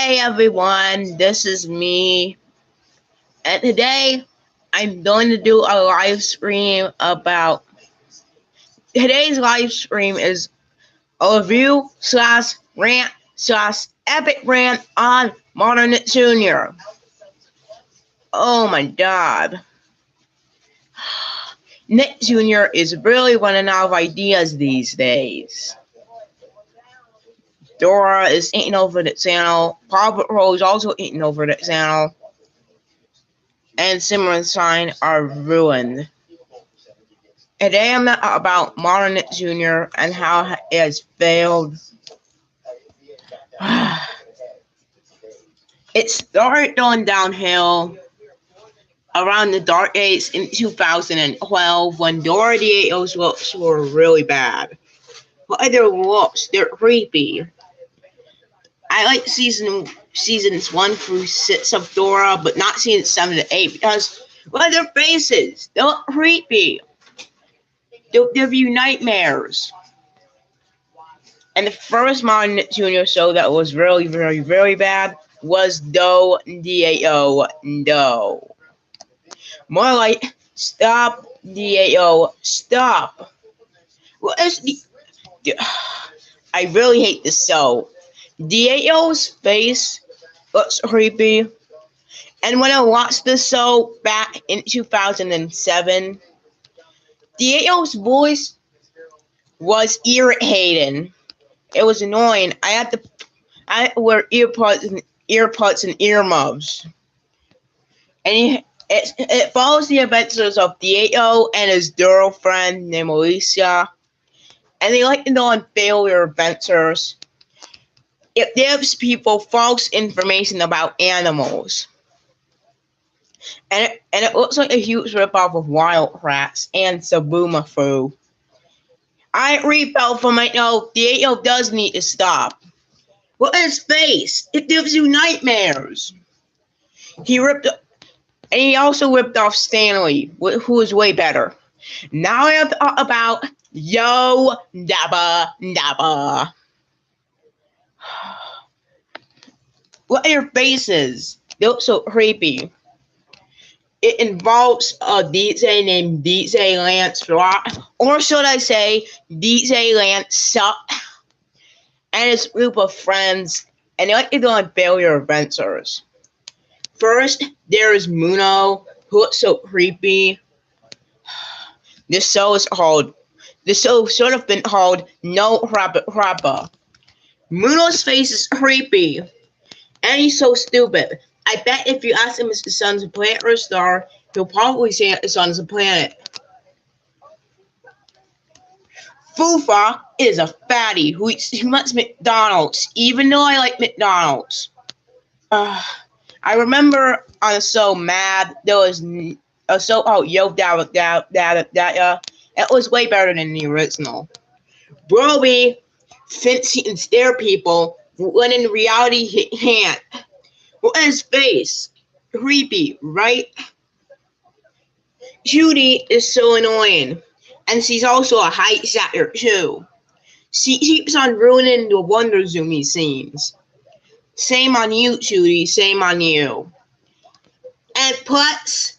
Hey everyone, this is me, and today I'm going to do a live stream about. Today's live stream is a review slash rant slash epic rant on Modern Knit Jr. Oh my god. Knit Jr. is really running out of ideas these days. Dora is eating over the channel. Paw Patrol is also eating over the channel. And Simmer and Shine are ruined. Today I'm not about Modern Knit Jr. and how it has failed. It started going downhill around the dark days in 2012 when Dora the AO's looks were really bad. But their looks, they're creepy. I like seasons 1 through 6 of Dora, but not seasons 7 to 8 because, well, their faces, they look creepy. They'll give you nightmares. And the first Modern Knit Jr. show that was really, very, very bad was Do DAO Do. More like Stop DAO Stop. What is the I really hate this show. DAO's face looks creepy. And when I watched this show back in 2007, DAO's voice was irritating. It was annoying. I wear earbuds and earmuffs. And it follows the adventures of DAO and his girlfriend named Alicia. And they like to go on failure adventures. It gives people false information about animals. And it looks like a huge ripoff of Wild Kratts and Sabumafu. I rebel from my no, DAO does need to stop. Look at his face. It gives you nightmares. He also ripped off Stanley, who is way better. Now I have to talk about Yo Dabba Dabba. Look at your faces. They look so creepy. It involves a DJ named DJ Lance Rock, or should I say DJ Lance Suck, and his group of friends, and they like to go on failure adventures. First, there is Muno, who looks so creepy. This show should have been called No Rabbit Rabba. Muno's face is creepy. And he's so stupid. I bet if you ask him if the sun's a planet or a star, he'll probably say that the sun's a planet. Fufa is a fatty who wants McDonald's, even though I like McDonald's. I remember on the show Mad, there was a show called Yo Da Da Da Da. It was way better than the original. Broby thinks he can stare people when in reality he can't. Look at his face. Creepy, right? Judy is so annoying. And she's also a hijacker too. She keeps on ruining the Wonder Zoomy scenes. Same on you, Judy. Same on you. And plus,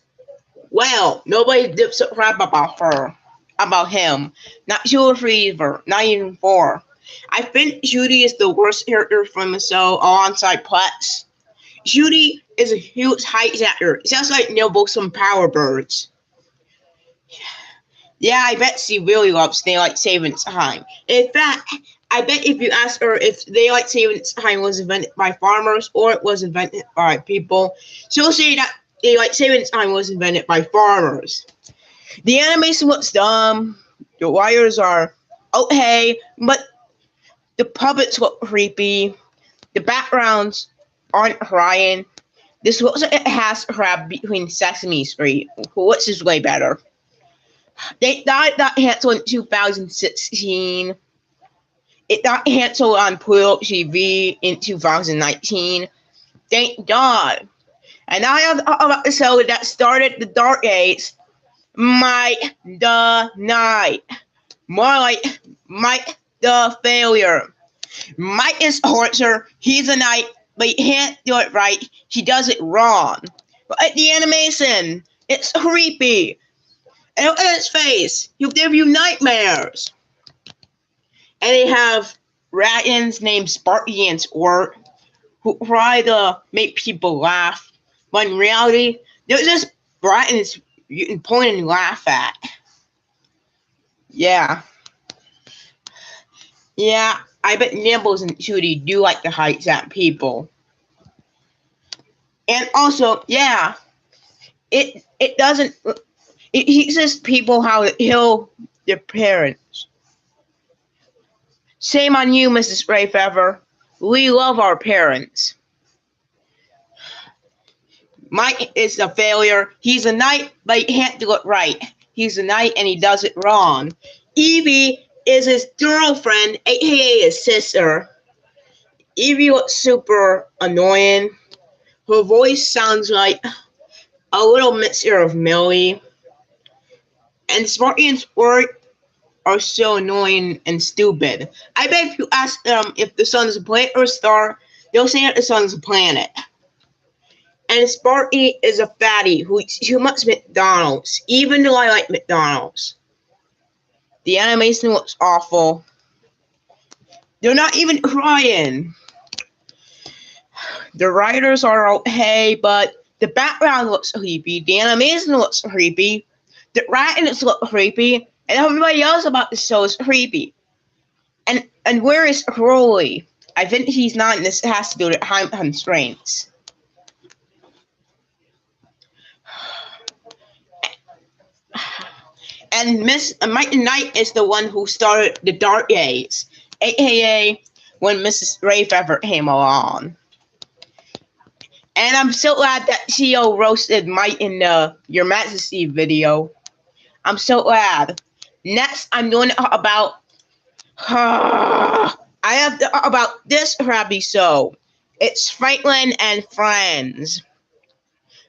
well, nobody gives a crap about her. About him. Not Julie Fever. Not even 4. I think Judy is the worst character from the show alongside Plex. Judy is a huge hijacker. It sounds like Nibble from Power Birds. Yeah, I bet she really loves Daylight Savings Time. In fact, I bet if you ask her if Daylight Savings Time was invented by farmers or it was invented by people, she'll say that Daylight Savings Time was invented by farmers. The animation looks dumb. The wires are okay, but the puppets look creepy. The backgrounds aren't crying. This looks like it has a crab between Sesame Street, which is way better. They got that canceled in 2016. It got canceled on Pluto TV in 2019. Thank God. And I have about the show that started the Dark Age, Mike the Night. More like Mike the Failure. Mike is torture. He's a knight. but he can't do it right. He does it wrong. But at the animation, it's creepy. And look at his face. He'll give you nightmares. And they have Ratins named Sparky and Squirt who try to make people laugh. But in reality, they're just Ratins you can point and laugh at. Yeah. Yeah, I bet Nibbles and Shooty do like to hike at people. And also, yeah, it doesn't it teaches people how to kill their parents. Shame on you, Mrs. Rayfeather. We love our parents. Mike is a failure. He's a knight, but he can't do it right. He's a knight and he does it wrong. Evie is his girlfriend, aka his sister. Evie looks super annoying. Her voice sounds like a little mixture of Millie. And Sparky and Squirt are so annoying and stupid. I bet if you ask them if the sun's a planet or a star, they'll say that the sun's a planet. And Sparky is a fatty who eats too much McDonald's, even though I like McDonald's. The animation looks awful. They're not even crying. The writers are okay, but the background looks creepy. The animation looks creepy. The writings look creepy. And everybody else about the show is creepy. And where is Crowley? I think he's not in this. It has to do with time constraints. And Mike Knight is the one who started the Dark Age, aka when Mrs. Rayfeather came along. And I'm so glad that CEO roasted Mike in the Your Majesty video. I'm so glad. Next, I'm going to talk about I have to talk about this crappy show. It's Franklin and Friends.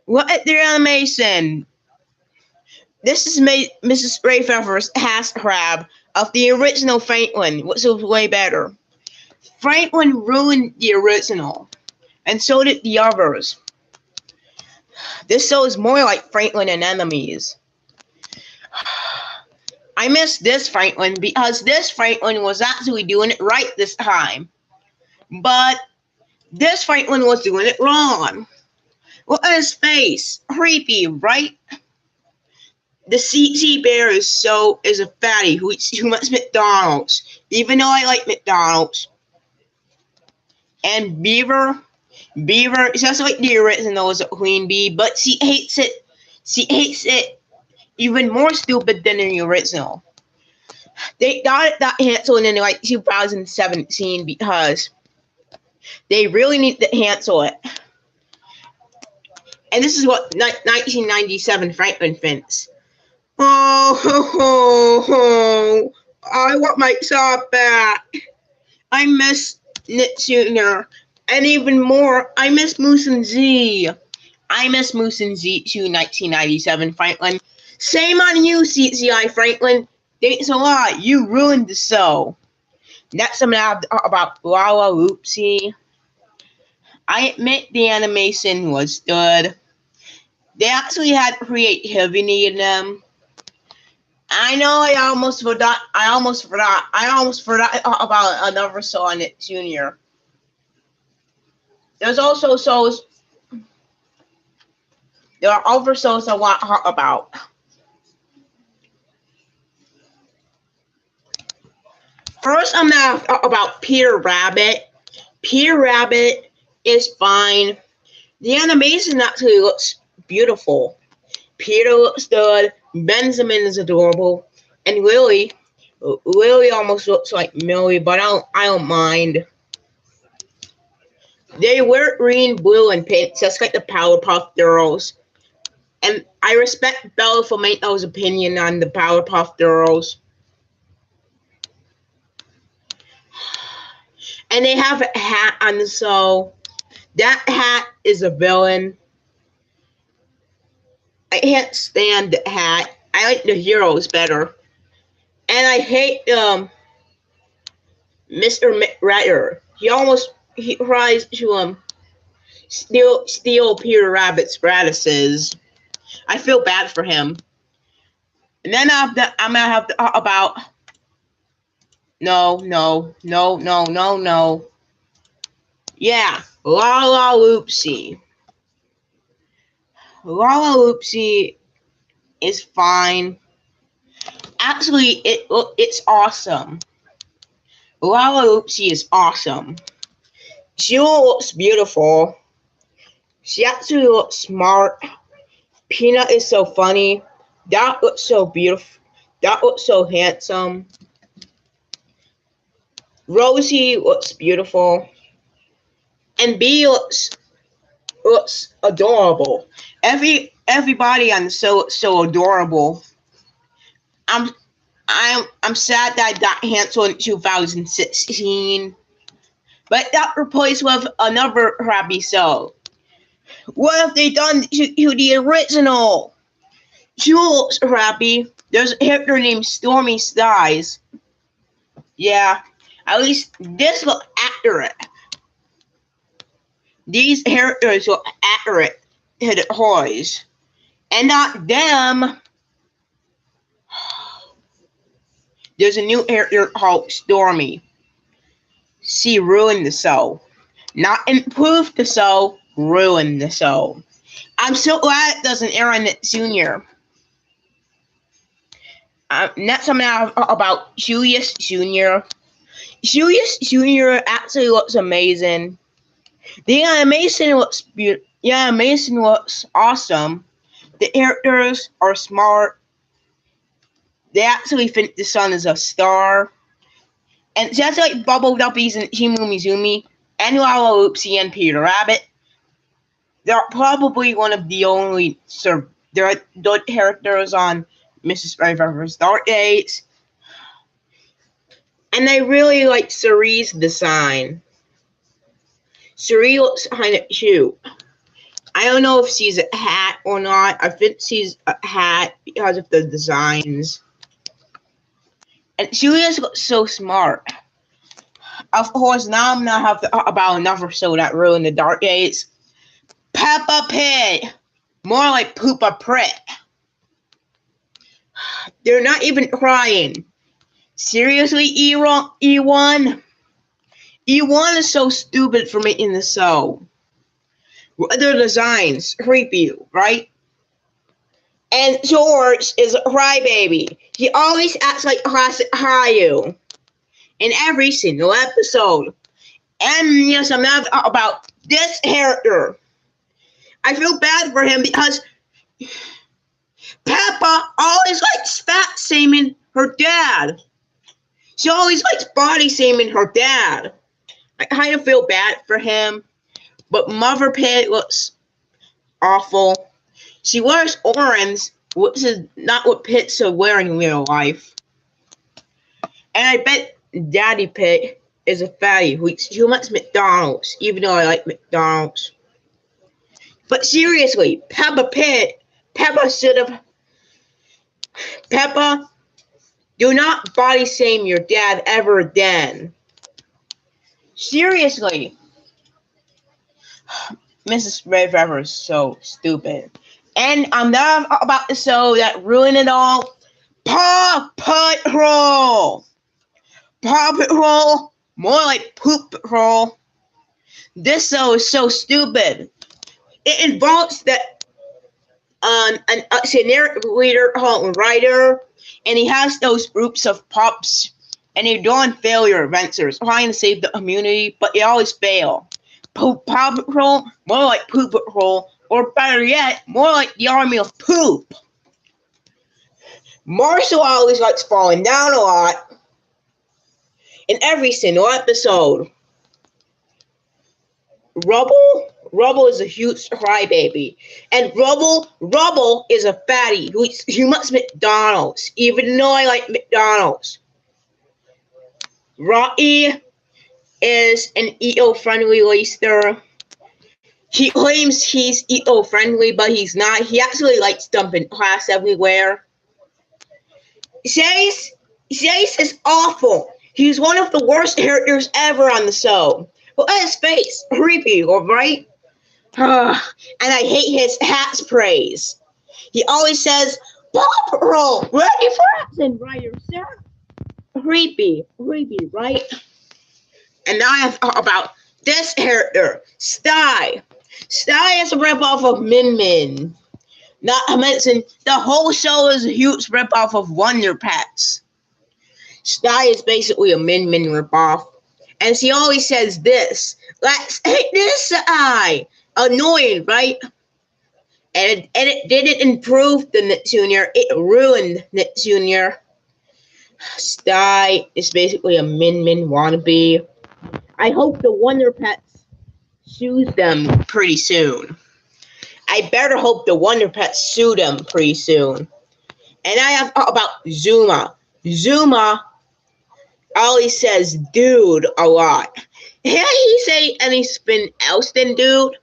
Look at their animation. This is Mrs. Rayfeather's Hash Crab of the original Franklin, which was way better. Franklin ruined the original, and so did the others. This show is more like Franklin and Enemies. I miss this Franklin because this Franklin was actually doing it right this time. But this Franklin was doing it wrong. Look at his face. Creepy, right? The CC Bear is a fatty who eats too much McDonald's, even though I like McDonald's. And Beaver is just like the original as a queen bee, but she hates it. She hates it even more stupid than the original. They got it that canceled in like 2017 because they really need to cancel it. And this is what 1997 Franklin thinks. Oh, I want my shop back. I miss Knit Jr. And even more, I miss Moose and Z. I miss Moose and Z too, 1997 Franklin. Shame on you, CCI Franklin. Thanks a lot. You ruined the show. Next, I'm going to have to talk about Lala Loopsy. I admit the animation was good. They actually had creativity in them. I know I almost forgot about another show on it, Junior. There are other shows I want to talk about. First, I'm going to talk about Peter Rabbit. Peter Rabbit is fine. The animation actually looks beautiful. Peter looks good. Benjamin is adorable. And Lily almost looks like Millie, but I don't mind. They wear green, blue, and pink, just like the Powerpuff Girls. And I respect Bella Fomato's opinion on the Powerpuff Girls. And they have a hat on the show. That hat is a villain. I can't stand the hat. I like the heroes better. And I hate Mr. McRatter. He tries to steal Peter Rabbit's radishes. I feel bad for him. And then I'm gonna have to talk about no. Yeah, Lala Loopsy. Lala Loopsy is fine. Actually, it's awesome. Lala Oopsie is awesome. She looks beautiful. She actually looks smart. Peanut is so funny. That looks so beautiful. That looks so handsome. Rosie looks beautiful. And Bee looks adorable. Everybody on the show looks so adorable. I'm sad that I got canceled in 2016, but that replaced with another crappy show. What have they done to the original? Jules crappy. There's a character named Stormy Skies. Yeah, at least this look accurate. These characters look accurate to the toys, and not them. There's a new character called Stormy. She ruined the show. Not improved the show, ruined the show. I'm so glad it doesn't air on it Junior. Next I'm gonna talk about Julius Jr. Julius Jr. actually looks amazing. The animation looks beautiful. The animation looks awesome. The characters are smart. They actually think the sun is a star. And just like Bubble Duppies and Shimu Mizumi, and Lala Oopsie and Peter Rabbit, they're probably one of the only good characters on Mrs. River's Dark Days. And I really like Cerie's design. Cerie looks kind of cute. I don't know if she's a hat or not. I think she's a hat because of the designs. And Julius looks so smart. Of course, now I'm gonna have to talk about another show that ruined the Dark Days. Peppa Pig. More like Poopa Prick. They're not even crying. Seriously, E1? E1 is so stupid for making the show. Their designs, creepy, right? And George is a crybaby. He always acts like classic Caillou in every single episode. And yes, I'm not about this character. I feel bad for him because Peppa always likes fat shaming her dad. She always likes body shaming her dad. I kind of feel bad for him. But Mother Pig looks awful. She wears orange, which is not what pigs should wear in real life. And I bet Daddy Pig is a fatty who eats too much McDonald's, even though I like McDonald's. But seriously, Peppa, do not body shame your dad ever again. Seriously. Mrs. Red River is so stupid. And I'm not about the show that ruined it all. Paw Patrol! Paw Patrol, more like Poop Patrol. This show is so stupid. It involves that a generic leader called Ryder, and he has those groups of pups, and they're doing failure adventures, trying to save the community, but they always fail. Paw Patrol, more like Poop Patrol, or better yet, more like the Army of Poop. Marshall always likes falling down a lot in every single episode. Rubble is a huge crybaby. And Rubble is a fatty who eats too much McDonald's, even though I like McDonald's. Rocky is an eco-friendly racer. He claims he's eco-friendly, but he's not. He actually likes dumping glass everywhere. Chase is awful. He's one of the worst characters ever on the show. Look at his face. Creepy, alright? And I hate his hat sprays. He always says, Paw Patrol, ready for action, Ryder, sir. Creepy, right? And now I have to talk about this character, Sty. Sty is a ripoff of Min Min. Not to mention, the whole show is a huge ripoff of Wonder Pets. Sty is basically a Min Min ripoff. And she always says this, let's hit this eye. Annoying, right? And it didn't improve the Nick Jr., it ruined Nick Jr. Sty is basically a Min Min wannabe. I hope the Wonder Pets sues them pretty soon. I better hope the Wonder Pets sue them pretty soon. And I have about Zuma. Zuma always says dude a lot. Can't he say anything else than dude?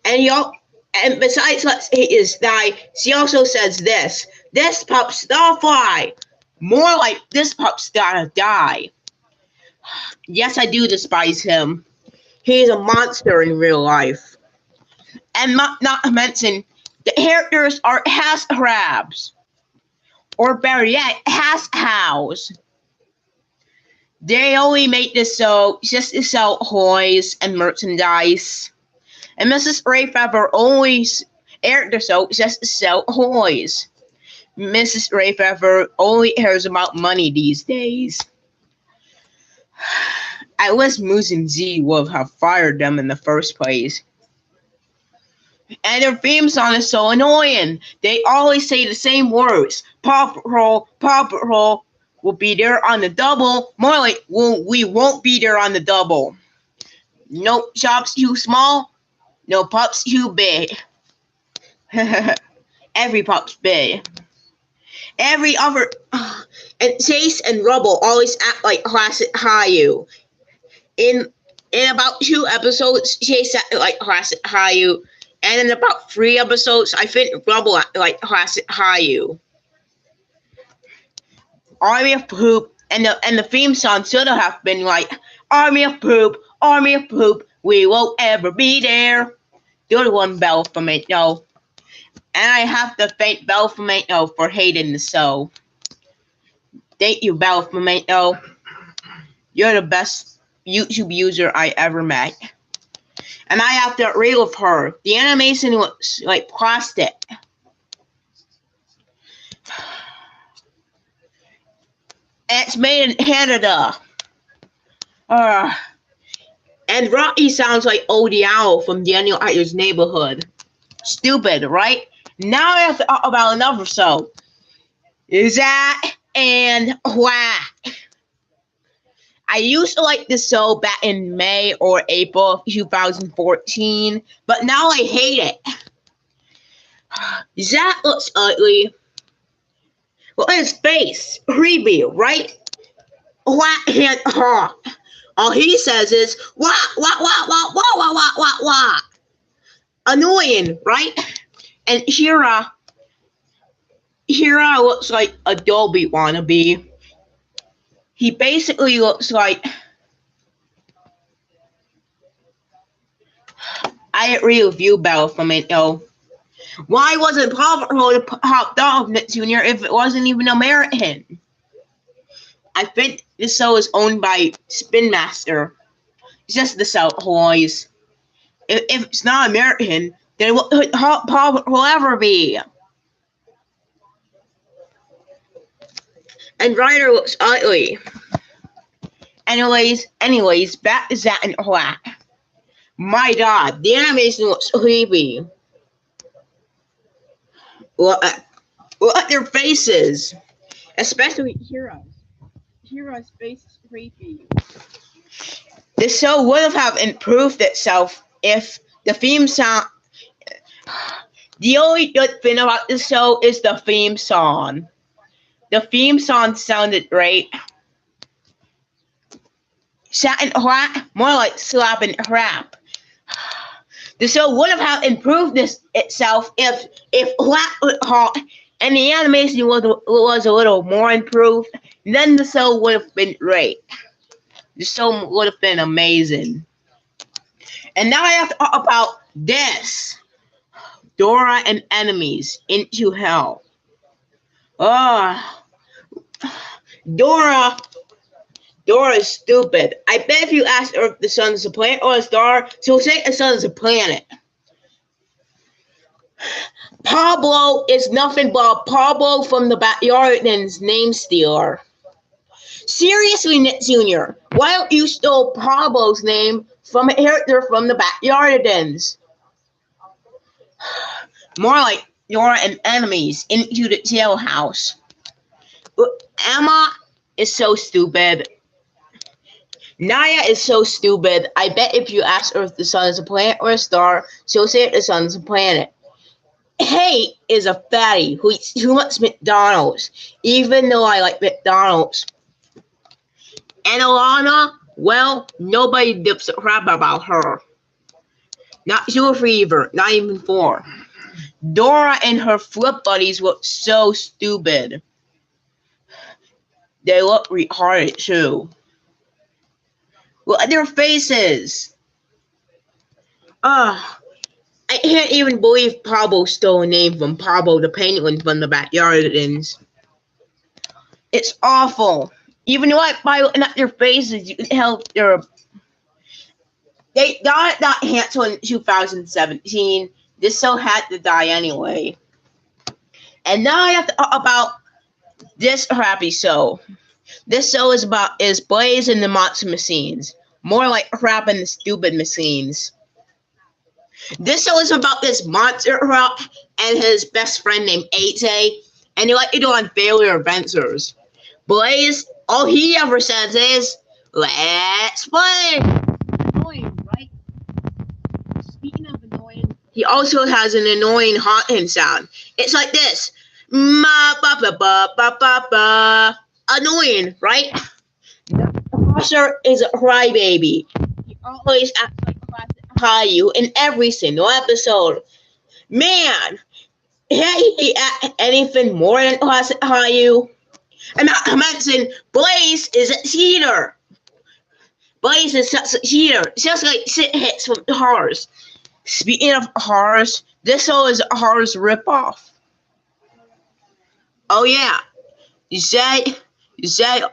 And besides let's hate his thigh, she also says this. This pup's gotta fly. More like this pup's gotta die. Yes, I do despise him. He's a monster in real life. And not to mention, the characters are has crabs. Or better yet, has cows. They only make this show just to sell toys and merchandise. And Mrs. Rayfeather only aired the show just to sell toys. Mrs. Rayfeather only cares about money these days. I wish Moose and Z would have fired them in the first place. And their theme song is so annoying. They always say the same words. Paw Patrol will be there on the double. More like, we won't be there on the double. No shops too small, no pups too big. Every pup's big. Every other... And Chase and Rubble always act like classic Caillou. In about 2 episodes, Chase acted like classic Caillou. And in about 3 episodes, I think Rubble acted like classic Caillou. Army of Poop, and the theme song should have been like, Army of Poop, we won't ever be there. Good one, Belle Flamingo. And I have to thank Belle Flamingo for hating the show. Thank you, Belle Flamingo. You're the best YouTube user I ever met. And I have to agree with her. The animation looks like plastic. It's made in Canada. And Rocky sounds like Odie Owl from Daniel Ayer's Neighborhood. Stupid, right? Now I have to talk about another show. Zach and Whack. I used to like this show back in May or April of 2014, but now I hate it. Zach looks ugly. Look at his face. Creepy, right? Whack can't talk. All he says is, wah, wah, wah, wah, wah, wah, wah, wah, wah. Annoying, right? And Hira looks like a Dolby wannabe. He basically looks like... I agree with you, Belle Flamingo. Why wasn't Paw Patrol the top dog, Nick Jr., if it wasn't even American? I think this show is owned by Spin Master. It's just the South toys. If it's not American, then what could Paw Patrol ever be? And Ryder looks ugly. Anyways, back to Zach and Whack. My God, the animation looks creepy. Look at their faces. Especially Hira's. Hira's face is creepy. The show would have improved itself if the theme song... The only good thing about the show is the theme song. The theme song sounded great. Zach and Whack, more like slap and crap. The show would have improved itself if Whack would talk and the animation was a little more improved. Then the show would have been great. The show would have been amazing. And now I have to talk about this. Dora and enemies into hell. Ah, Dora. Dora is stupid. I bet if you ask her if the sun is a planet or a star, she'll say the sun is a planet. Pablo is nothing but Pablo from the Backyardigans name stealer. Seriously, Nick Jr., why don't you steal Pablo's name from a character from the Backyardigans? More like Dora and enemies into the jailhouse. Emma is so stupid. Naya is so stupid. I bet if you ask her if the sun is a planet or a star, she'll say the sun is a planet. Hey is a fatty who eats too much McDonald's, even though I like McDonald's. And Alana, well, nobody gives a crap about her. Not Sugar Fever, not even 4. Dora and her flip buddies look so stupid. They look retarded too. Look at their faces. I can't even believe Pablo stole a name from Pablo the Penguin from the Backyardigans. It's awful. Even by looking at their faces, you can tell they got that handsome in 2017. This show had to die anyway. And now I have to talk about this crappy show. This show is Blaze and the Monster Machines. More like crap and the stupid machines. This show is about this monster rock and his best friend named AJ, and they like to go on failure adventures. Blaze, all he ever says is, "Let's play." Annoying, right? Speaking of annoying, he also has an annoying haunting sound. It's like this. Ma ba ba ba ba ba ba. Annoying, right? The monster is a crybaby. He always acts like Caillou in every single episode. Man, he act anything more than classic Caillou. And not to mention, Blaze is a cheater. Blaze is such a cheater. Just like shit hits from Horrors. Speaking of Horrors, this show is a Horrors ripoff. Oh yeah, Zed is a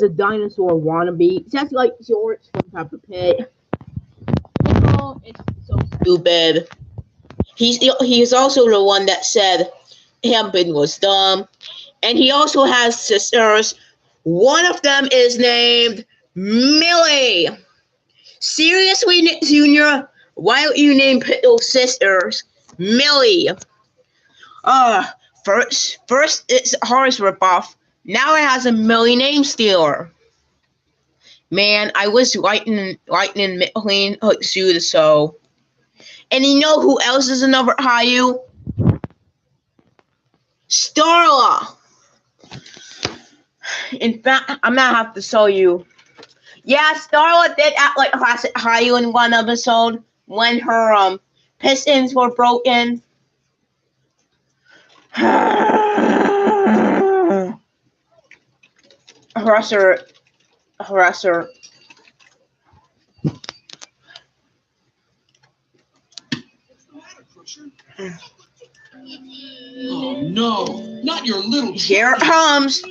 dinosaur wannabe. Just like George from Peppa Pig. Oh, it's so stupid. He's also the one that said Hampton was dumb. And he also has sisters. One of them is named Millie. Seriously, Nick Jr., why don't you name those sisters Millie? First it's Horror's ripoff. Now it has a Millie name stealer. Man, I wish Lightning McQueen could sue the show. And you know who else is another Caillou? Starla. In fact, I'm gonna have to show you. Yeah, Starla did act like a classic Caillou in one episode when her pistons were broken. Harasser. Oh no, not your little. Here it comes.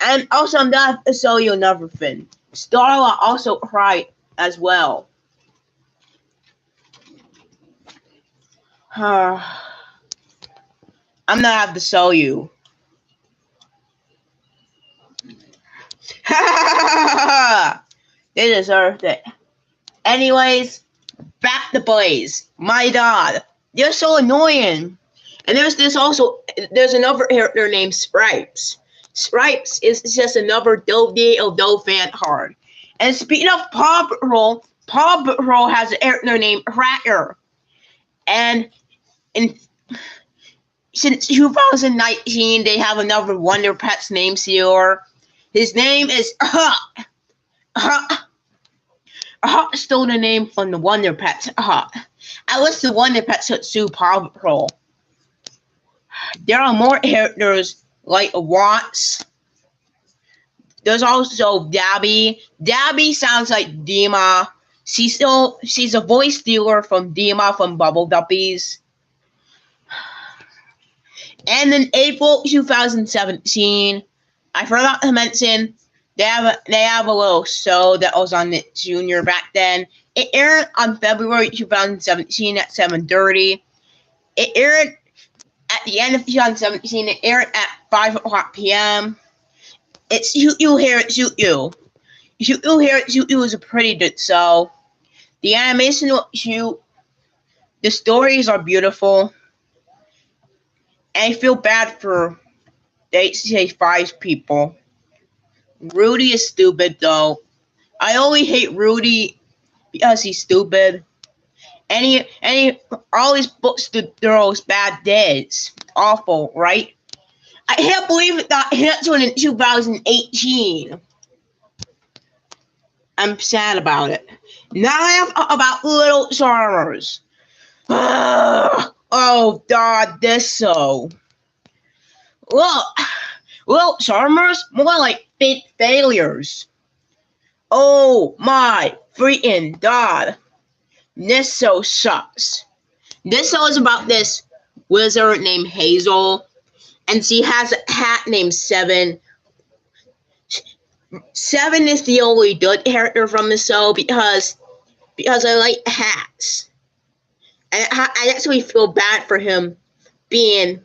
And also, I'm gonna have to show you another thing. Starla also cried as well. I'm gonna have to show you. They deserved it. Anyways, back to Blaze. My God, they're so annoying. And there's another character named Stripes. Stripes is just another Doe fan card. And speaking of Paw Patrol has a character named Cracker. And since 2019, they have another Wonder Pets name sealer. His name is Huck. Huck stole the name from the Wonder Pets. Huck. I wish the Wonder Pets could sue Paw Patrol. There are more characters like Watts, There's also Dabby. Dabby sounds like Dima. She's a voice dealer from Dima from Bubble Duppies. And in April 2017, I forgot to mention they have a little show that was on the Junior back then. It aired on February 2017 at 7:30. It aired at the end of 2017. It aired at 5 o'clock p.m. It's Shoot You Hear It Shoot You. Shoot You Hear It Shoot You is a pretty good show. The animation will shoot. The stories are beautiful. And I feel bad for the HCA5 people. Rudy is stupid though. I only hate Rudy because he's stupid. And he always puts the girls bad days. Awful, right? I can't believe it got canceled in 2018. I'm sad about it. Now I have about Little Charmers. Oh God, this so. Look, Little Charmers, more like big failures. Oh my freaking God. This show sucks. This show is about this wizard named Hazel, and she has a hat named Seven. Seven is the only good character from the show because I like hats, and I actually feel bad for him being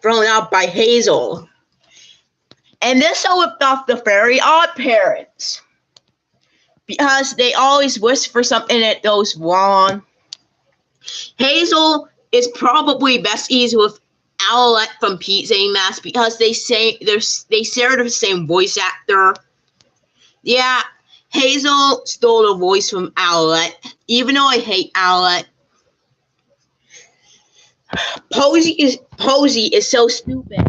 thrown out by Hazel. And this show ripped off the Very Odd Parents because they always wish for something that goes wrong. Hazel is probably besties with Owlette from Pizza Mask because they share the same voice actor. Yeah, Hazel stole the voice from Owlette, even though I hate Owlette. Posey is so stupid.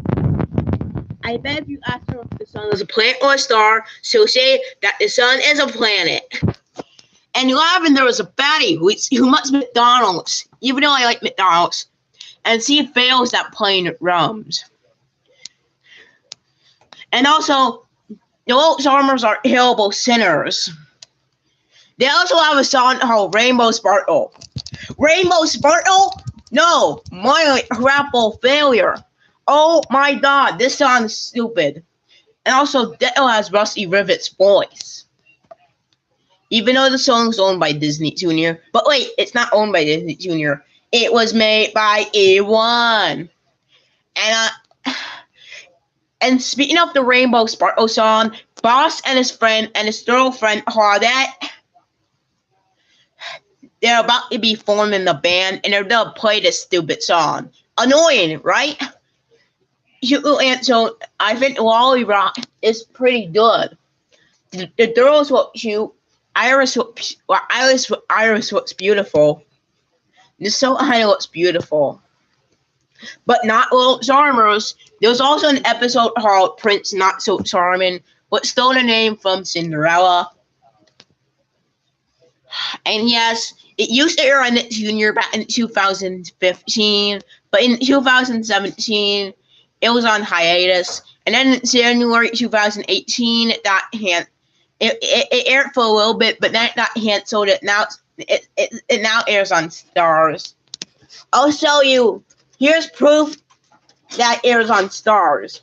I bet if you ask her if the sun is a planet or a star, she'll say that the sun is a planet. And Lavender is a fatty who likes McDonald's, even though I like McDonald's. And she fails at playing drums. And also, the Little Charmers are terrible sinners. They also have a song called Rainbow Sparkle. Rainbow Sparkle? No, more like Grapple Failure. Oh my God, this song is stupid. And also, Ditto has Rusty Rivet's voice. Even though the song's owned by Disney Junior. But wait, it's not owned by Disney Junior. It was made by E1. And speaking of the Rainbow Sparkle song, Boss and his girlfriend Claudette, they're about to be forming the band, and they're gonna play this stupid song. Annoying, right? And so I think Lolly Rock is pretty good. The girls look cute. Iris looks beautiful. The show kind of looks beautiful. But not Little Charmers. There's also an episode called Prince Not So Charming, but stole the name from Cinderella. And yes, it used to air on Nick Jr. back in 2015, but in 2017, it was on hiatus. And then in January 2018, it aired for a little bit, but then it got canceled. It now airs on Stars. I'll show you. Here's proof that airs on Stars.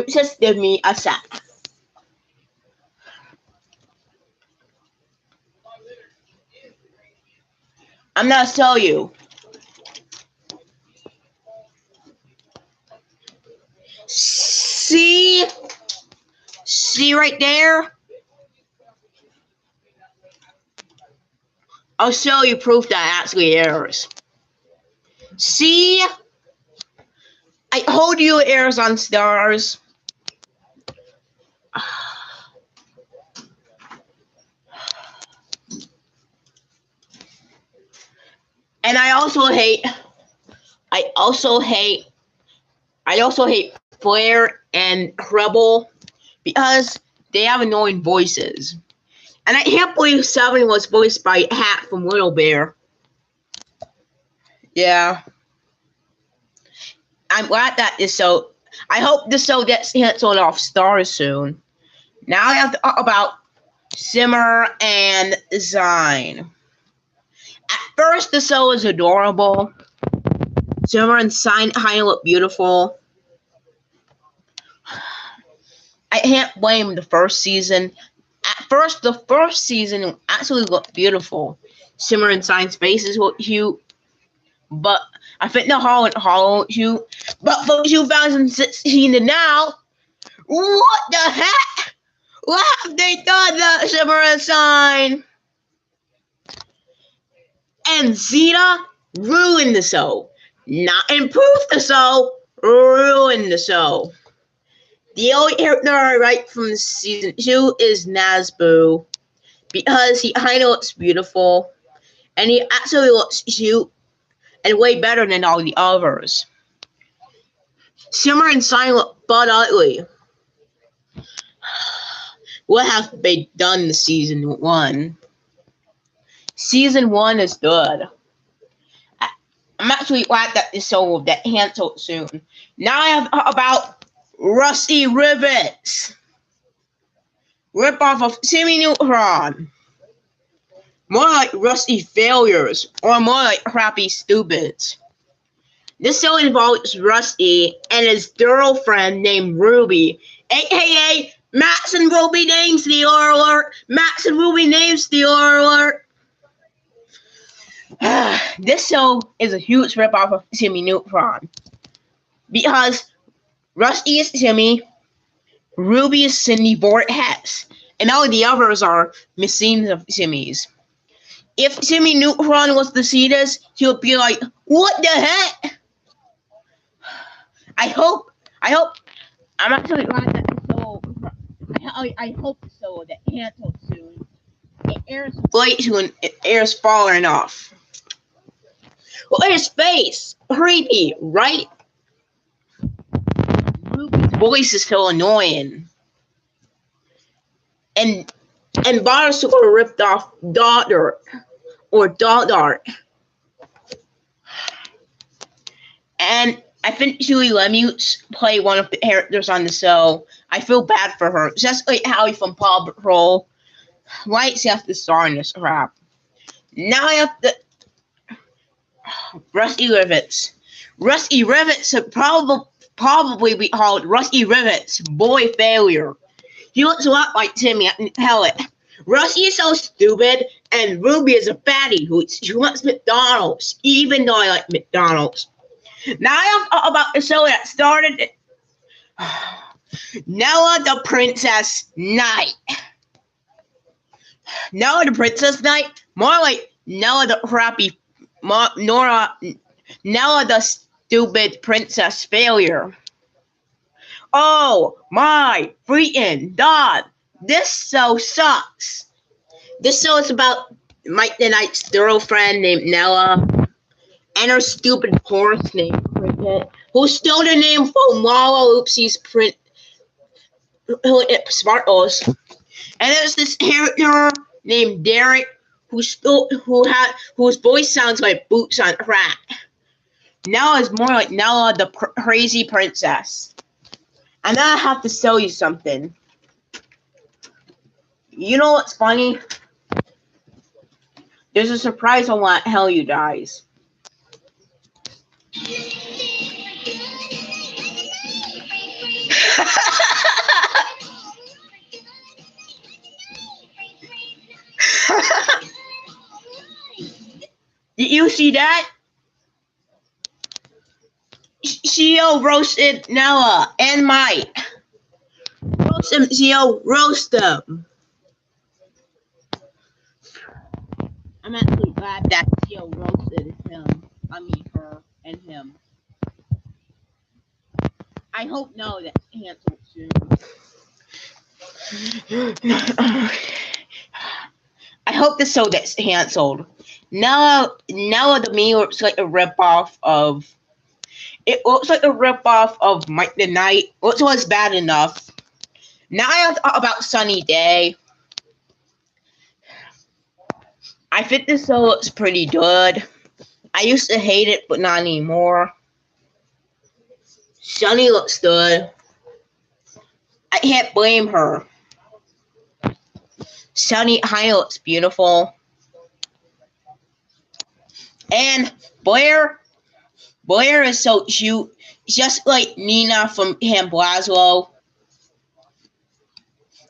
Just give me a sec. I'm gonna show you. See right there? I'll show you proof that actually airs. See? I told you it airs on Stars. And I also hate Flair and Rebel because they have annoying voices. And I can't believe Seven was voiced by Hat from Little Bear. Yeah. I'm glad that this show. I hope the show gets canceled off Stars soon. Now I have to talk about Simmer and Zine. At first, the show is adorable. Simmer and Zine kind of look beautiful. I can't blame the first season. At first, the first season actually looked beautiful. Simmer and Zine's faces look cute, but I think the Hollow cute. But from 2016 to now, what the heck? What have they done to Simmer and Zine? And Zeta ruined the show. Not improved the show, ruined the show. The only character I like from season 2 is Nazboo, because he kind of looks beautiful, and he actually looks cute and way better than all the others. Simmer and Zine look but ugly. What have they done in season 1? Season 1 is good. I'm actually glad that this show will get canceled soon. Now I have about Rusty Rivets. Ripoff of Timmy Neutron. More like Rusty Failures, or more like Crappy Stupids. This show involves Rusty and his girlfriend named Ruby, aka Max and Ruby Name Stealer Alert! Max and Ruby Name Stealer Alert! This show is a huge ripoff of Timmy Neutron. Because Rusty is Timmy, Ruby is Cindy Vortex, and all the others are machines of Timmy's. If Timmy Neutron was the Cetus, he would be like, what the heck? I'm actually glad that the show, I hope the show will get canceled soon. It airs late soon, it airs far enough. Look at his face, creepy, right? Ruby's voice is so annoying. And Barstool ripped off Daughter or Dart. And I think Julie Lemutes play one of the characters on the show. I feel bad for her. Just like Howie from Paw Patrol. Why does she have to star in this crap? Now I have to Rusty Rivets. Rusty Rivets should probably be called Rusty Rivets Boy Failure. He looks a lot like Timmy, I can tell it. Rusty is so stupid, and Ruby is a fatty who wants McDonald's, even though I like McDonald's. Now I have about the show that started Nella the Princess Knight. Nella the Princess Knight, more like Nella the crappy Nella the stupid princess failure. Oh my freaking god! This show sucks. This show is about Mike the Knight's girlfriend named Nella and her stupid horse named Cricket, who stole the name from Lala Oopsie's print Sparkles. And there's this character named Derek whose voice sounds like Boots on Crack. Nella is more like Nella the crazy princess. And then I have to tell you something. You know what's funny? There's a surprise on what hell you dies. Did you see that? Shio roasted Nella and Mike. Roast them, Shio, roast them. I'm actually glad that Shio roasted him. I mean her and him. I hope no that's canceled soon. I hope the show gets canceled. Nella to me looks like a ripoff of. It looks like a ripoff of Mike the Knight, which was bad enough. Now I have to talk about Sunny Day. I think this show looks pretty good. I used to hate it, but not anymore. Sunny looks good. I can't blame her. Sunny High looks beautiful. And Blair is so cute. Just like Nina from Ham Blaslow.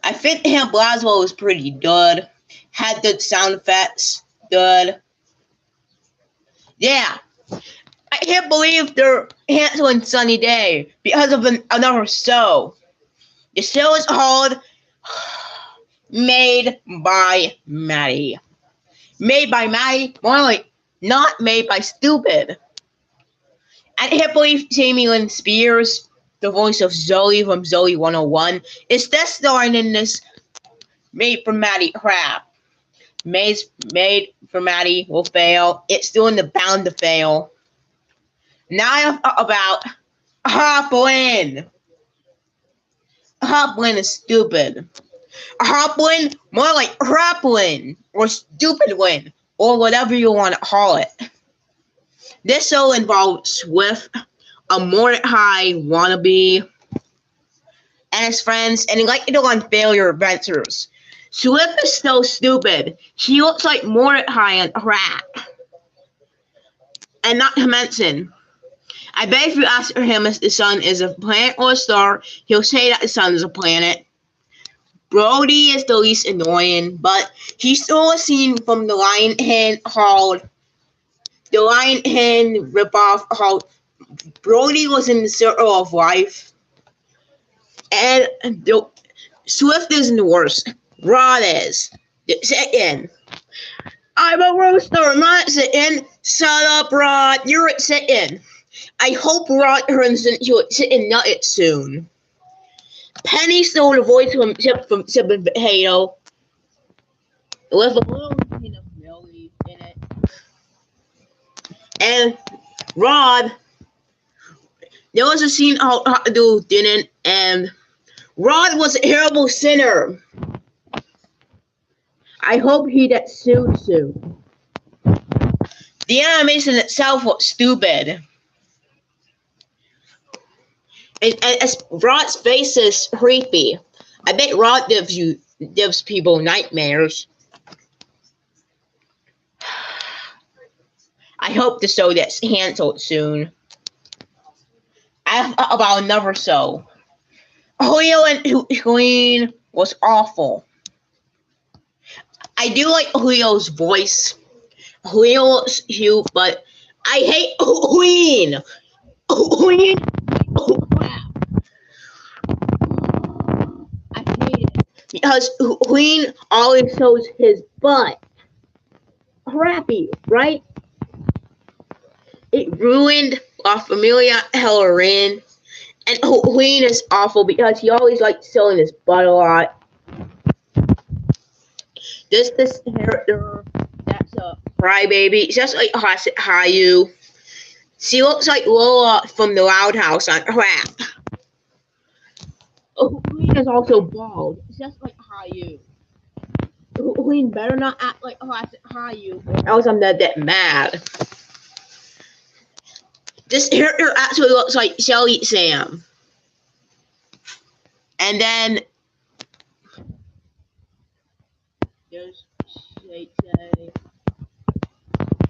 I think Ham Blaslow was pretty good. Had good sound effects. Good. Yeah. I can't believe they're canceling Sunny Day because of another show. The show is called Made by Maddie. Made by Maddie, more like not made by stupid. I can't believe Jamie Lynn Spears, the voice of Zoe from Zoe 101, is guest starring in this Made for Maddie crap. Made for Maddie will fail. It's doing the bound to fail. Now about Hoplin. Hoplin is stupid. Hoplin, more like Craplin, or Stupid Win, or whatever you want to call it. This show involves Swift, a Mordecai wannabe, and his friends, and they like to go on failure adventures. Swift is so stupid. He looks like Mordecai on crack. And not to mention, I bet if you ask him if the sun is a planet or a star, he'll say that the sun is a planet. Brody is the least annoying, but he stole a scene from the Lion Hen ripoff called Brody Was in the Circle of Life. And Swift isn't the worst. Rod is. Second. I'm a rooster, not sitting. Shut up, Rod. You're at sitting. I hope Rod turns into a sitting nugget soon. Penny stole the voice from Chip and Potato with a little hint of Millie in it. And Rod, there was a scene how to do didn't, and Rod was a terrible sinner. I hope he gets sued soon. The animation itself was stupid. And Rod's face is creepy. I bet Rod gives people nightmares. I hope the show gets canceled soon. I thought about another show. Julio and Queen was awful. I do like Julio's voice. Julio's cute, but I hate Queen. Queen. Oh, crap. I hate it. Because Queen always shows his butt. Crappy, right? It ruined La Familia Hellerin. And Queen is awful because he always likes showing his butt a lot. This character, that's a crybaby. Just like Hayu. She looks like Lola from the Loud House on crap. Queen is also bald, just like Hayu. Queen better not act like Hayu, or else I'm gonna get mad. This character actually looks like Shelly Sam. And then there's Shay.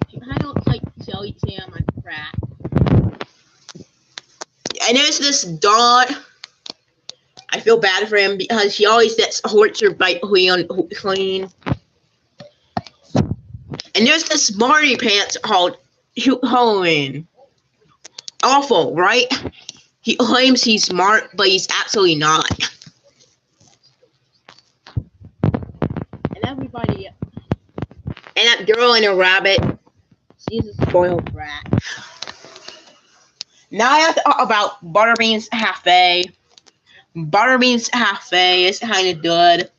She kind of looks like Shelly Sam on crack. And there's this dog. I feel bad for him because he always gets tortured by Queen. And there's this smarty pants called Halloween. Awful, right? He claims he's smart, but he's actually not. And everybody, and that girl and a rabbit, she's a spoiled brat. Now I have to talk about Butterbean's Cafe. Butterbean's Cafe is kind of good.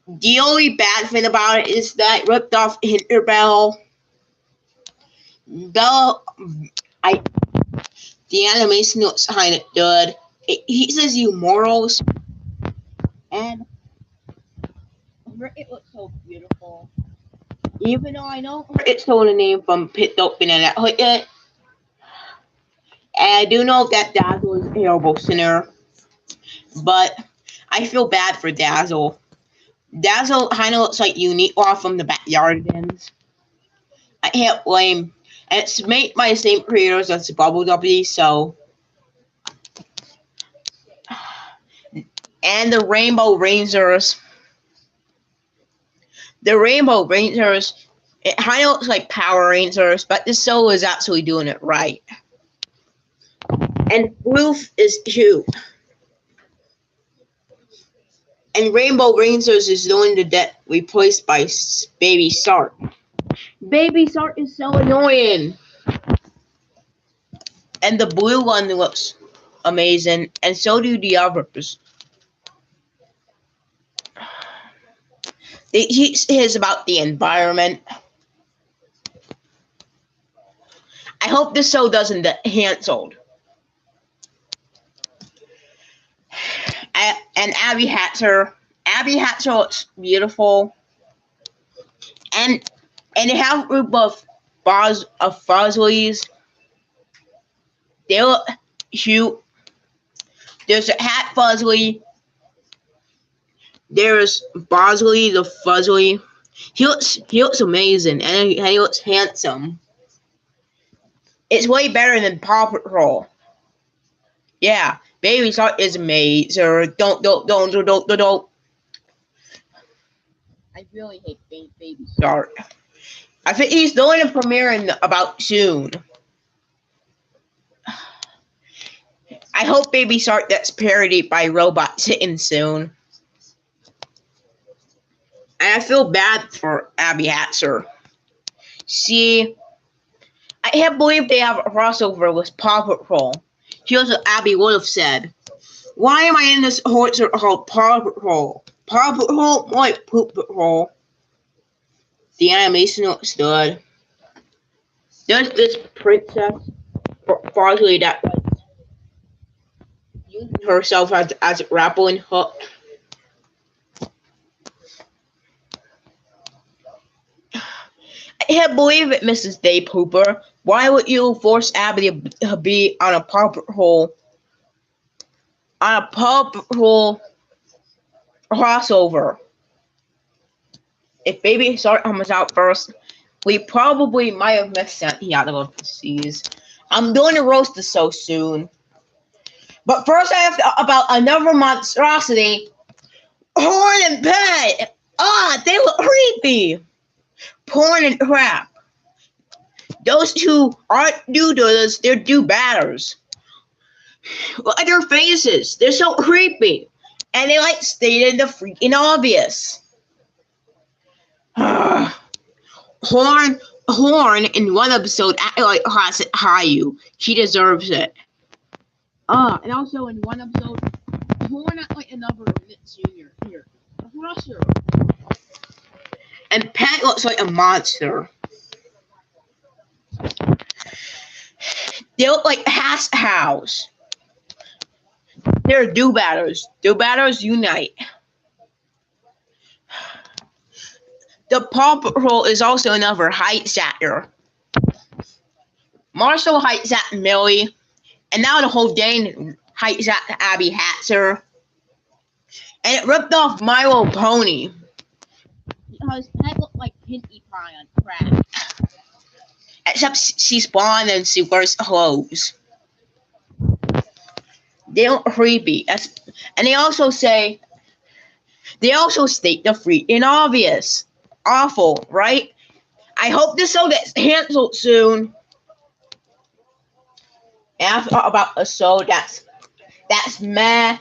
The only bad thing about it is that it ripped off Tinkerbell. The animation looks kind of good. He says you morals. And it looks so beautiful. Even though I know it's stolen a name from Pit Dope Banana. I do know that Dazzle is a terrible sinner, but I feel bad for Dazzle. Dazzle kind of looks like Uniqua from the Backyardigans. I can't blame. And it's made by the same creators as Bubble W, so. And the Rainbow Rangers. The Rainbow Rangers, it kind of looks like Power Rangers, but this solo is actually doing it right. And Roof is cute. And Rainbow Rangers is the one to get replaced by Baby Shark. Baby Shark is so annoying. And the blue one looks amazing, and so do the others. He is about the environment. I hope this show doesn't get canceled. And Abby Hatcher. Abby Hatcher looks beautiful. And they have a group of Fuzzlies. They look cute. There's a Hat Fuzzly. There's Bosley the Fuzzly. He looks amazing, and he looks handsome. It's way better than Paw Patrol. Yeah, Baby Shark is amazing. Don't. I really hate Baby Shark. I think he's doing a premiere in about soon. I hope Baby Shark gets parodied by Robot Chicken soon. And I feel bad for Abby Hatcher. See, I can't believe they have a crossover with Paw Patrol. Here's what Abby would have said. Why am I in this horse called Paw Patrol? Paw Patrol? Like Poop Patrol. The animation looks good. There's this princess, Farley, that was using herself as a grappling hook. I can't believe it, Mrs. Day Pooper. Why would you force Abby to be on a Paw Patrol crossover? If Baby Shark comes out first, we probably might have missed that. He had to go to seas. I'm doing a roast so soon. But first I have to about another monstrosity. Horn and Pet! They look creepy! Porn and crap. Those two aren't do-doodles, they're do-batters. Look at their faces. They're so creepy. And they like stated the freaking obvious. Horn in one episode acted like classic Hayu. She deserves it. And also in one episode, Horn acted like another Nick Jr. Here. A crusher. And Pat looks like a monster. They look like House. They're do-batters. Do-batters unite. The Paw Patrol is also another hijacker. Marshall hijacked Millie, and now the whole gang hijacked Abby Hatcher. And it ripped off My Little Pony. Because Pet looked like Pinkie Pie on crack. Except she's blonde and she wears clothes. They look creepy. And they also state the freaking obvious. Awful, right? I hope this show gets canceled soon. And I've thought about a show that's meh.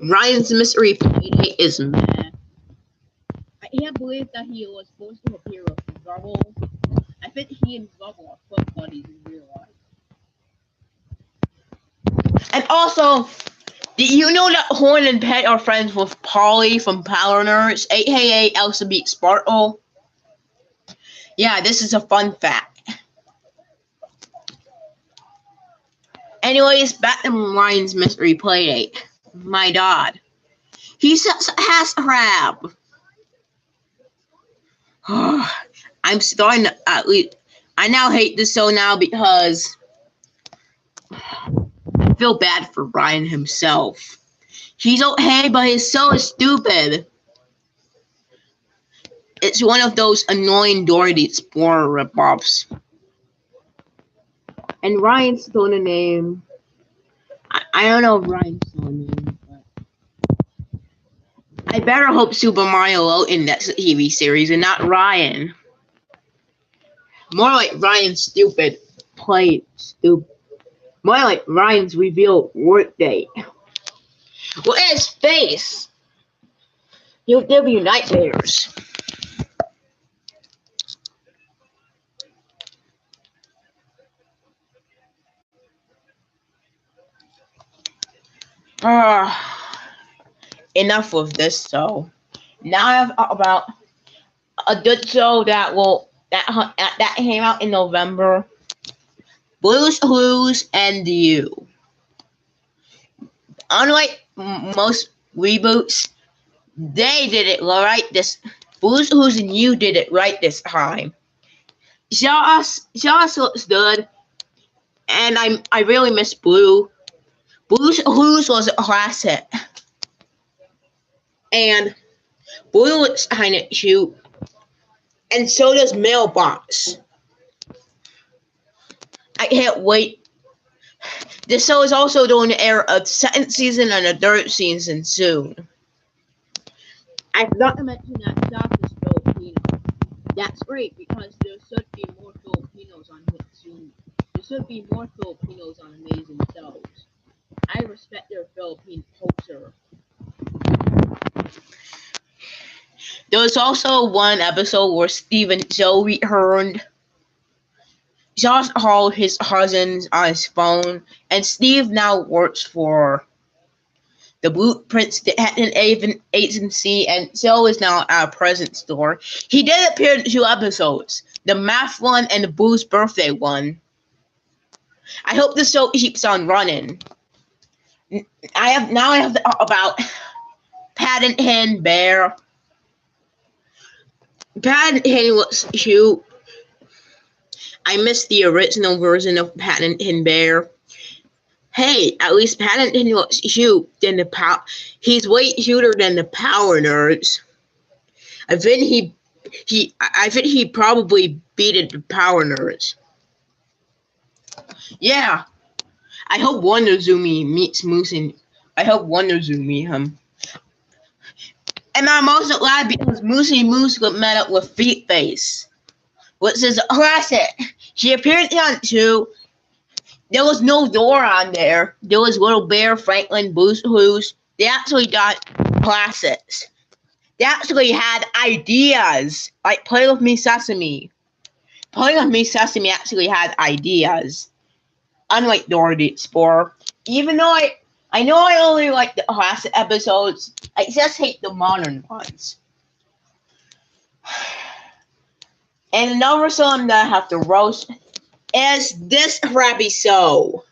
Ryan's Mystery Playdate is meh. I can't believe that he was supposed to appear with Rubble. I think he and Rubble are foot buddies in real life. And also, did you know that Horn and Pet are friends with Polly from Power Nerds, aka Elsa Beat Sparkle? Yeah, this is a fun fact. Anyways, back to Ryan's Mystery Playdate. My God. He has crab. I'm starting to, at least, I now hate this show now because I feel bad for Ryan himself. He's okay, but he's so stupid. It's one of those annoying Dorothy Explorer ripoffs. And Ryan's still the name. I don't know if Ryan's still the name, but I better hope Super Mario Logan that's a TV series and not Ryan. More like Ryan's stupid play stupid. More like Ryan's reveal work date. Look at his face. He'll give you nightmares. Enough of this show. Now I have about a good show that came out in November. Blue's Clues and You. Unlike most reboots, they did it right this. Blue's Clues and You did it right this time. Joss looks good, and I really miss Blue. Blue's Clues was a classic, and Blue looks kind of cute, and so does Mailbox. I can't wait. This show is also going to air a second season and a third season soon. I forgot to mention that Josh is Filipino. That's great because there should be more Filipinos on it soon. There should be more Filipinos on amazing shows. I respect their Philippine culture. There was also one episode where Steve and Joe returned. Josh called his cousins on his phone, and Steve now works for the Blueprints Detective Agency, and Joe is now at a present store. He did appear in 2 episodes, the math one and the Blue's birthday one. I hope the show keeps on running. I have to talk about Paddington Bear. Paddington looks cute. I miss the original version of Paddington Bear. Hey, at least Paddington looks cute. He's way cuter than the Power Nerds. I think he probably beat the Power Nerds. Yeah. I hope Wonder Zoomy meets Moose and I hope Wonder Zoo meet him. And I'm also glad because Moosey Moose got met up with Feet Face, which is a classic. She appeared on 2. There was no door on there. There was Little Bear, Franklin, Blue's Clues. They actually got classics. They actually had ideas. Like Play With Me Sesame. Play With Me Sesame actually had ideas. Unlike Dora the Explorer. Even though I know I only like the classic episodes, I just hate the modern ones. And another song that I have to roast is this crappy show.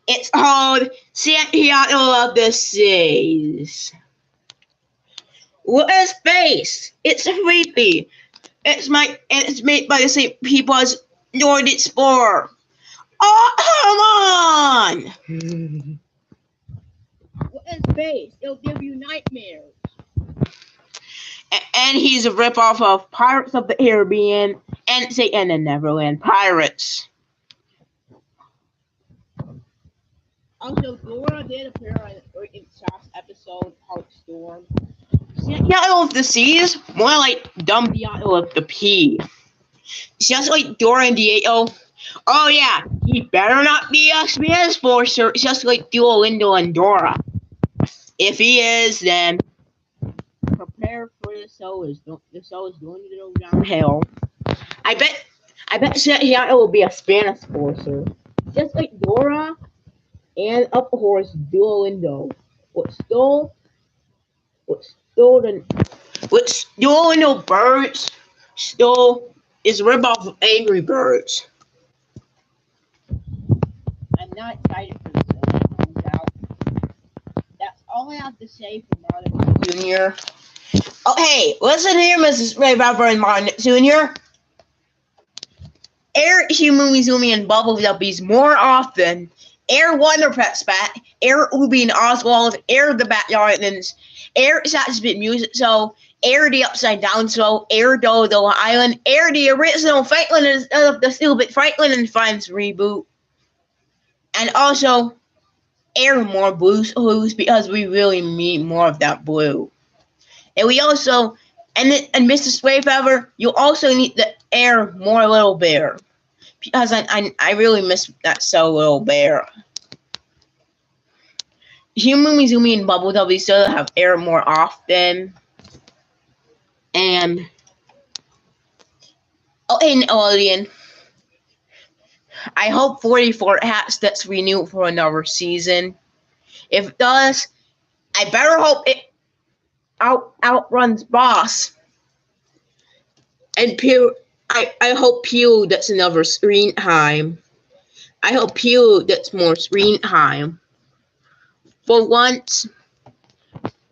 It's called Santiago of the Seas. Look at his face. It's creepy. It's made by the same people as Dora the Explorer. Oh, come on! Look at his face. It'll give you nightmares. And he's a ripoff of Pirates of the Caribbean and Satan and Neverland Pirates. Also, Dora did appear in Shop's episode called Storm. Santiago of the Seas, more like Dumb Diablo of the P. Just like Dora and Diego. Oh yeah, he better not be a Spanish forcer, just like Duolingo and Dora. If he is, then prepare for the show is going to go downhill. I bet Santiago will be a Spanish forcer, just like Dora, and of course Duolingo. Which Duolingo Birds still is a ripoff of Angry Birds. I'm not excited for this show when it comes out. That's all I have to say for Martin Jr. Oh, hey, listen here, Mrs. Ray Barbara and Martin Jr. air Human Mizumi and Bubble W's more often. Air Wonder Pets back. Air Ubi and Oswald. Air the Backyardins. Air Sat's Bit Music So. Air the Upside Down Show. Air Dodo Island. Air the original Franklin instead of the stupid Franklin and Friends reboot. And also air more blues because we really need more of that blue. And we also and Mr. Swayfeather, you also need to air more Little Bear. Because I really miss that so Little Bear. Human Mizumi and Bubble W still have air more often. And Nickelodeon, I hope 44 Hats gets renewed for another season. If it does, I better hope it outruns Boss. And Pew, I hope Pew gets another screen time. I hope Pew gets more screen time for once.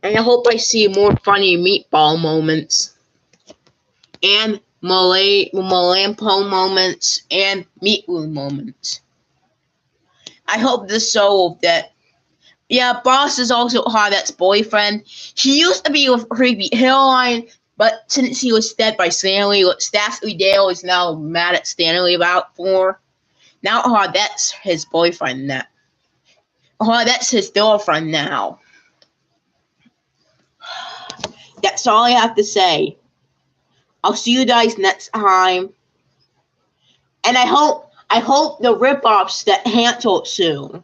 And I hope I see more funny meatball moments. And Malampo moments and Meatwoo moments. I hope this show that Boss is also Hardette's boyfriend. He used to be with Creepy Hillline, but since he was dead by Stanley, what Stanley Dale is now mad at Stanley about for. Now Hardette's his boyfriend now. Hardette's his girlfriend now. That's all I have to say. I'll see you guys next time. And I hope the rip-offs get canceled soon.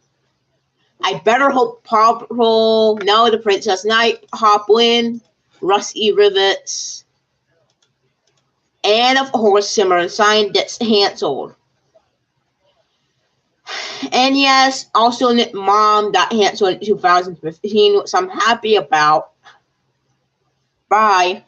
I better hope Paw Patrol, Now the Princess Knight, Hopwin, Rusty Rivets, and of course Simmer and Sign gets canceled. And yes, also Nick Mom got canceled in 2015, which I'm happy about. Bye.